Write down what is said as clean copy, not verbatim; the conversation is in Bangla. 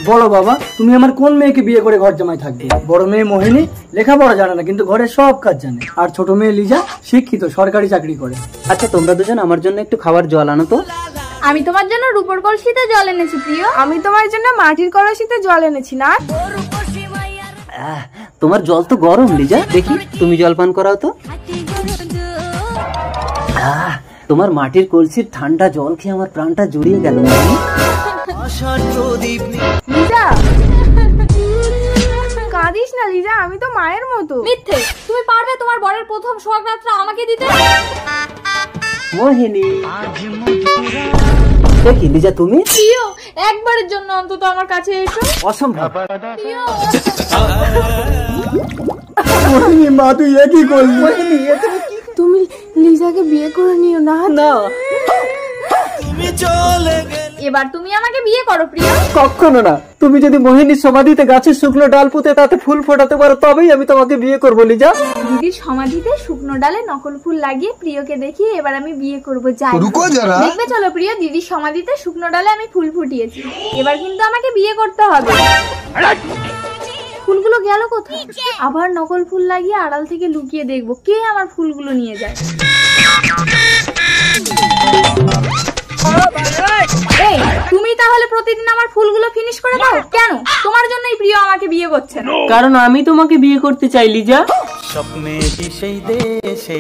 বলো বাবা, তুমি আমার কোন মেয়েকে বিয়ে করে ঘর জামাই থাকবে? বড় মেয়ে মোহিনী লেখাপড়া জানে না, কিন্তু ঘরের সব কাজ জানে। আর ছোট মেয়ে লিজা শিক্ষিত, সরকারি চাকরি করে। আচ্ছা তোমরা দুজন আমার জন্য একটু খাবার জল আনো তো। আমি তোমার জন্য রূপোর কলসিতে জল এনেছি প্রিয়। আমি তোমার জন্য মাটির কলসিতে জল এনেছি না। তোমার জল তো গরম লিজা, দেখি তুমি জল পান করাও তো। তোমার মাটির কলসির ঠান্ডা জল খেয়ে আমার প্রাণটা জুড়িয়ে গেল। লিজা কাঁদিস না লিজা, আমি তো মায়ের মতো। মিথ্যে, তুমি পারবে তোমার বরের প্রথম সোহাগ রাতটা আমাকে দিতে? মোহিনী দেখি লিজা তুমি প্রিয়, একবারের জন্য অন্তত আমার কাছে এসো। অসম্ভব। মোহিনী মা, তুই এ কি করলি? তুমি লিজাকে বিয়ে করে নিও না। না এবার তুমি আমাকে বিয়ে করো প্রিয়। কখনো না। তুমি যদি মোহিনীর সমাধিতে গাছের শুকনো ডাল পুঁতে তাতে ফুল ফোটাতে পারো, তবেই আমি তোমাকে বিয়ে করবো লিজা। দিদির সমাধিতে শুকনো ডালে নকল ফুল লাগিয়ে প্রিয়কে দেখিয়ে এবার আমি বিয়ে করবো। যাই দেখবে চলো প্রিয়, দিদির সমাধিতে শুকনো ডালে আমি ফুল ফুটিয়েছি। এবার কিন্তু আমাকে বিয়ে করতে হবে। ফুলগুলো গেল কোথায়? আবার নকল ফুল লাগিয়ে আড়াল থেকে লুকিয়ে দেখবো কে আমার ফুলগুলো নিয়ে যায়। এই, তুমি তাহলে প্রতিদিন আমার ফুলগুলো ফিনিশ করে দাও কেন? তোমার জন্যই প্রিয় আমাকে বিয়ে করছে। কারণ আমি তোমাকে বিয়ে করতে চাই লিজা। স্বপ্নে সেই দেশে